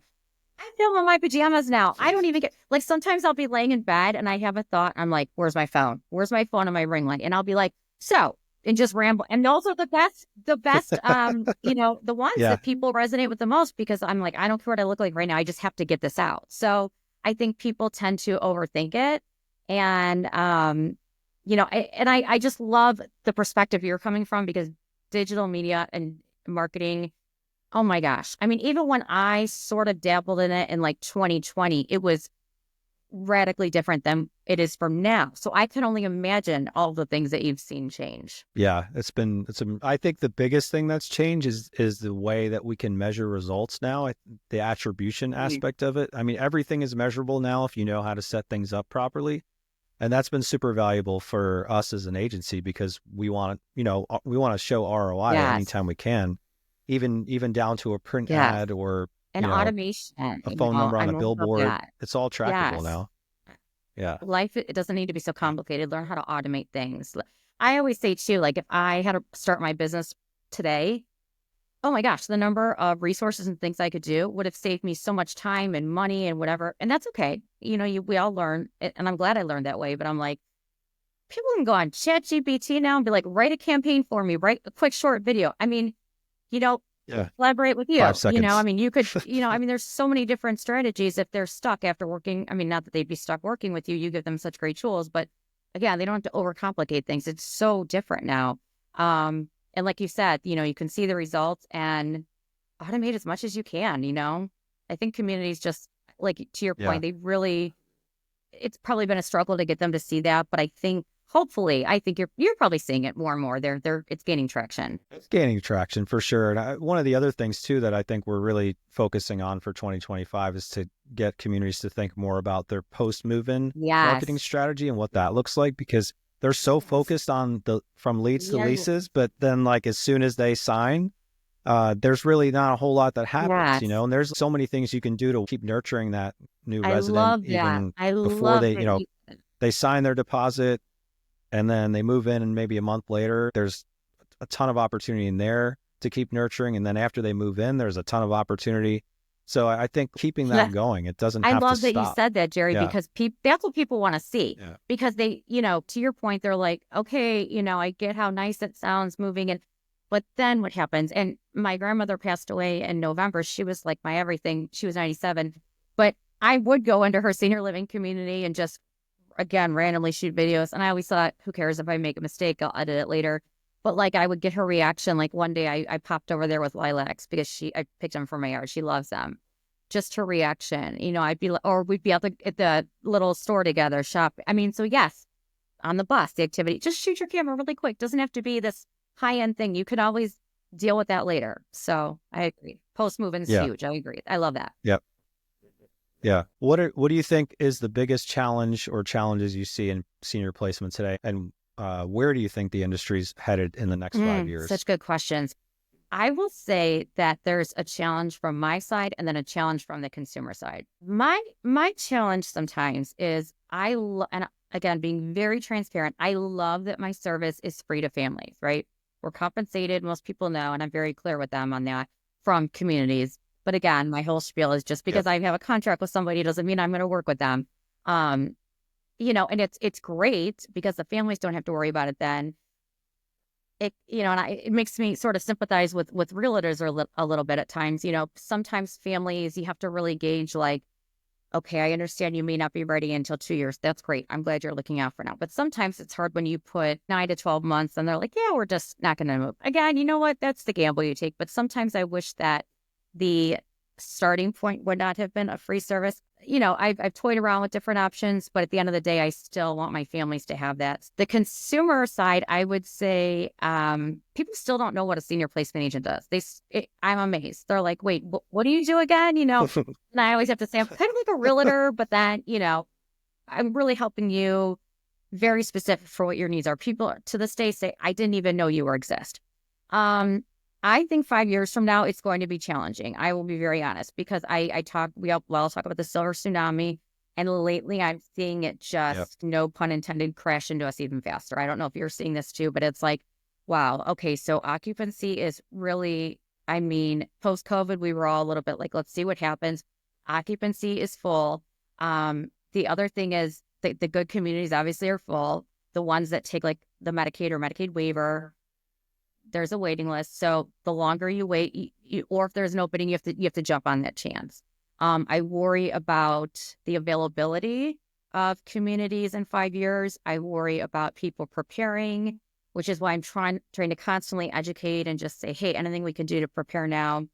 film in my pajamas now. I don't even get, like sometimes I'll be laying in bed and I have a thought. I'm like, where's my phone? Where's my phone and my ring light? And I'll be like, and just ramble. And those are the best, you know, the ones that people resonate with the most, because I'm like, I don't care what I look like right now. I just have to get this out. So I think people tend to overthink it. And, you know, I just love the perspective you're coming from, because digital media and marketing, oh my gosh. I mean, even when I sort of dabbled in it in like 2020, it was radically different than it is from now. So I can only imagine all the things that you've seen change. Yeah, I think the biggest thing that's changed is the way that we can measure results now, the attribution aspect of it. I mean, everything is measurable now if you know how to set things up properly. And that's been super valuable for us as an agency, because we want to show ROI anytime we can, even down to a print ad or automation, a phone number on a billboard. It's all trackable now. Yeah. Life, it doesn't need to be so complicated. Learn how to automate things. I always say too, like if I had to start my business today, oh my gosh, the number of resources and things I could do would have saved me so much time and money and whatever. And that's okay. You know, we all learn, and I'm glad I learned that way, but I'm like, people can go on ChatGPT now and be like, write a campaign for me, write a quick short video. I mean, you know, collaborate with you. 5 seconds. You know, I mean, you could, you know, I mean, there's so many different strategies if they're stuck after working. I mean, not that they'd be stuck working with you. You give them such great tools, but again, they don't have to overcomplicate things. It's so different now. And like you said, you know, you can see the results and automate as much as you can, you know. I think communities, just like to your point, they really, it's probably been a struggle to get them to see that, but I think hopefully, I think you're probably seeing it more and more. It's gaining traction. It's gaining traction for sure. And one of the other things too that I think we're really focusing on for 2025 is to get communities to think more about their post move-in marketing strategy and what that looks like, because they're so focused on from leads to leases, but then like as soon as they sign, there's really not a whole lot that happens, you know. And there's so many things you can do to keep nurturing that new resident even before they, you know, they sign their deposit. And then they move in, and maybe a month later, there's a ton of opportunity in there to keep nurturing. And then after they move in, there's a ton of opportunity. So I think keeping that going, it doesn't have to stop. I love that you said that, Jerry, because that's what people want to see. Yeah. Because they, you know, to your point, they're like, okay, you know, I get how nice it sounds moving in. But then what happens? And my grandmother passed away in November. She was like my everything. She was 97. But I would go into her senior living community and just, again, randomly shoot videos. And I always thought, who cares if I make a mistake? I'll edit it later. But like I would get her reaction. Like one day I popped over there with lilacs because I picked them from my yard. She loves them. Just her reaction. I'd be, or we'd be out at the little store together, shop. I mean, so yes, on the bus, the activity, just shoot your camera really quick. Doesn't have to be this high-end thing. You could always deal with that later. So I agree. Post-move-in is huge. I agree. I love that. Yep. Yeah. What do you think is the biggest challenge or challenges you see in senior placement today? And where do you think the industry's headed in the next 5 years? Such good questions. I will say that there's a challenge from my side and then a challenge from the consumer side. My challenge sometimes is and again, being very transparent, I love that my service is free to families, right? We're compensated, most people know, and I'm very clear with them on that, from communities. But again, my whole spiel is just because I have a contract with somebody doesn't mean I'm going to work with them. And it's great because the families don't have to worry about it then. It makes me sort of sympathize with realtors a little bit at times. Sometimes families, you have to really gauge like, okay, I understand you may not be ready until 2 years. That's great. I'm glad you're looking out for now. But sometimes it's hard when you put 9 to 12 months and they're like, yeah, we're just not going to move. Again, you know what? That's the gamble you take. But sometimes I wish that the starting point would not have been a free service. I've toyed around with different options, but at the end of the day, I still want my families to have that. The consumer side, I would say, people still don't know what a senior placement agent does. I'm amazed. They're like, wait, what do you do again? And I always have to say, I'm kind of like a realtor, but then, I'm really helping you, very specific for what your needs are. People to this day say, I didn't even know you exist. I think 5 years from now, it's going to be challenging. I will be very honest because we all talk about the silver tsunami. And lately I'm seeing it just, no pun intended, crash into us even faster. I don't know if you're seeing this too, but it's like, wow, okay, so occupancy is really, post-COVID, we were all a little bit like, let's see what happens. Occupancy is full. The other thing is the good communities obviously are full. The ones that take like the Medicaid or Medicaid waiver, there's a waiting list. So the longer you wait, or if there's an opening, you have to jump on that chance. I worry about the availability of communities in 5 years. I worry about people preparing, which is why I'm trying to constantly educate and just say, hey, anything we can do to prepare now.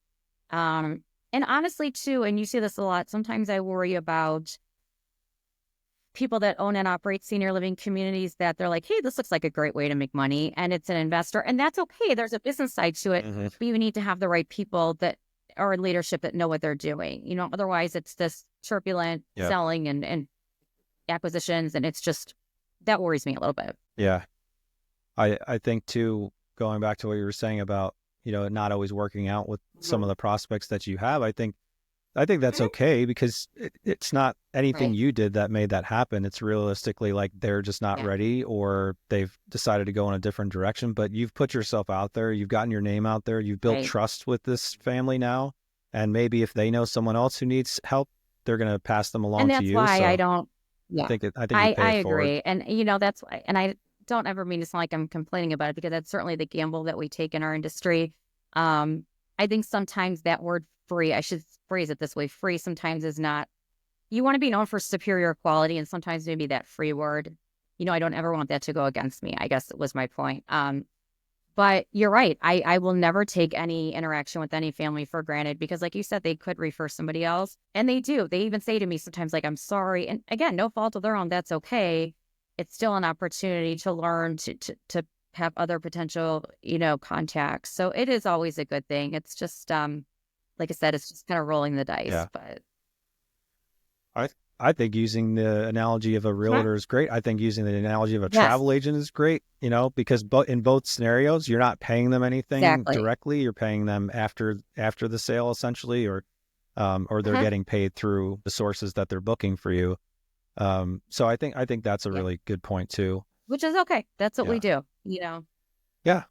And honestly too, and you see this a lot, sometimes I worry about people that own and operate senior living communities that they're like, hey, this looks like a great way to make money. And it's an investor. And that's okay. There's a business side to it. Mm-hmm. But you need to have the right people that are in leadership that know what they're doing. Otherwise it's this turbulent selling and acquisitions. And it's just, that worries me a little bit. Yeah. I think too, going back to what you were saying about, not always working out with some of the prospects that you have, I think that's okay because it's not anything you did that made that happen. It's realistically like they're just not ready or they've decided to go in a different direction, but you've put yourself out there. You've gotten your name out there. You've built trust with this family now. And maybe if they know someone else who needs help, they're going to pass them along to you. And that's why so I don't, I agree. And, that's why, and I don't ever mean to sound like I'm complaining about it because that's certainly the gamble that we take in our industry. I think sometimes that word free, I should phrase it this way, free sometimes is not, you want to be known for superior quality and sometimes maybe that free word, I don't ever want that to go against me. I guess it was my point. But you're right. I will never take any interaction with any family for granted because like you said, they could refer somebody else and they do. They even say to me sometimes like, I'm sorry. And again, no fault of their own. That's okay. It's still an opportunity to learn to have other potential, contacts. So it is always a good thing. It's just, like I said, it's just kind of rolling the dice. Yeah. But I think using the analogy of a realtor is great. I think using the analogy of a travel agent is great, because in both scenarios, you're not paying them anything directly. You're paying them after the sale, essentially, or they're getting paid through the sources that they're booking for you. So I think that's a really good point too. Which is okay. That's what we do, Yeah.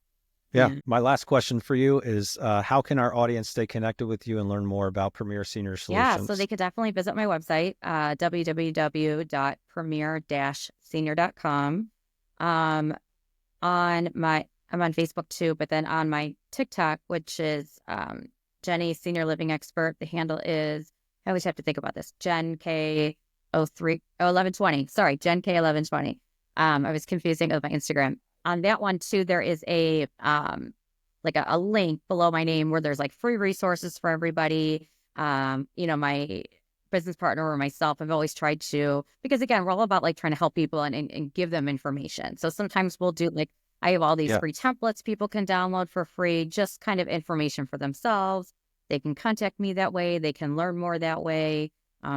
My last question for you is, how can our audience stay connected with you and learn more about Premier Senior Solutions? Yeah, so they could definitely visit my website, www.premier-senior.com. On my I'm on Facebook too, but then on my TikTok, which is Jenny Senior Living Expert, the handle is, I always have to think about this, Jen K 1120. Sorry, Jen K 1120. I was confusing it with my Instagram. On that one too, there is a like a link below my name where there's like free resources for everybody. My business partner or myself, I've always tried to, because again, we're all about like trying to help people and give them information. So sometimes we'll do like, I have all these free templates people can download for free, just kind of information for themselves. They can contact me that way. They can learn more that way.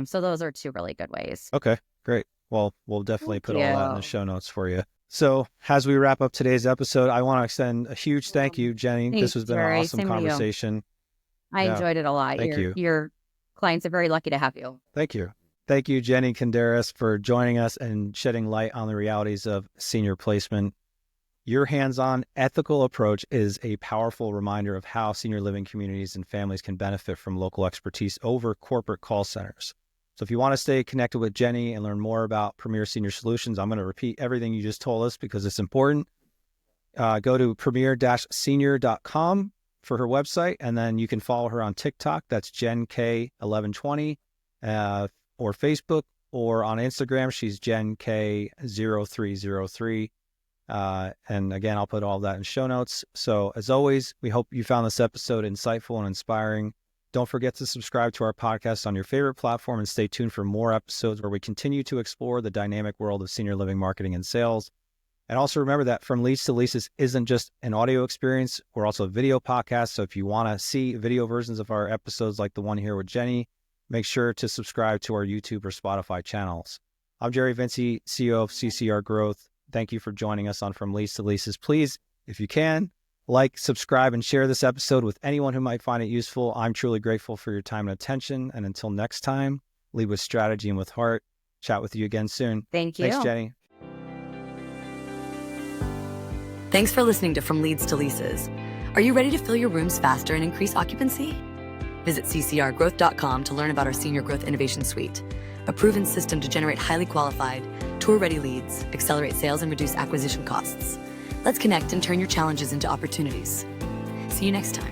So those are two really good ways. Okay, great. Well, we'll definitely put all that in the show notes for you. So as we wrap up today's episode, I want to extend a huge thank you, Jenny. Thanks, this has been Jerry. an awesome Same conversation. I enjoyed it a lot. Thank you. Your clients are very lucky to have you. Thank you. Thank you, Jenny Kenderes, for joining us and shedding light on the realities of senior placement. Your hands-on ethical approach is a powerful reminder of how senior living communities and families can benefit from local expertise over corporate call centers. So if you want to stay connected with Jenny and learn more about Premier Senior Solutions, I'm going to repeat everything you just told us because it's important. Go to premier-senior.com for her website, and then you can follow her on TikTok. That's Jen K 1120, or Facebook, or on Instagram, she's Jen K 0303. And again, I'll put all that in show notes. So as always, we hope you found this episode insightful and inspiring. Don't forget to subscribe to our podcast on your favorite platform and stay tuned for more episodes where we continue to explore the dynamic world of senior living marketing and sales. And also remember that From Leads to Leases isn't just an audio experience. We're also a video podcast. So if you want to see video versions of our episodes like the one here with Jenny, make sure to subscribe to our YouTube or Spotify channels. I'm Jerry Vinci, CEO of CCR Growth. Thank you for joining us on From Leads to Leases. Please, if you can, like, subscribe, and share this episode with anyone who might find it useful. I'm truly grateful for your time and attention. And until next time, lead with strategy and with heart. Chat with you again soon. Thank you. Thanks, Jenny. Thanks for listening to From Leads to Leases. Are you ready to fill your rooms faster and increase occupancy? Visit ccrgrowth.com to learn about our Senior Growth Innovation Suite, a proven system to generate highly qualified, tour-ready leads, accelerate sales, and reduce acquisition costs. Let's connect and turn your challenges into opportunities. See you next time.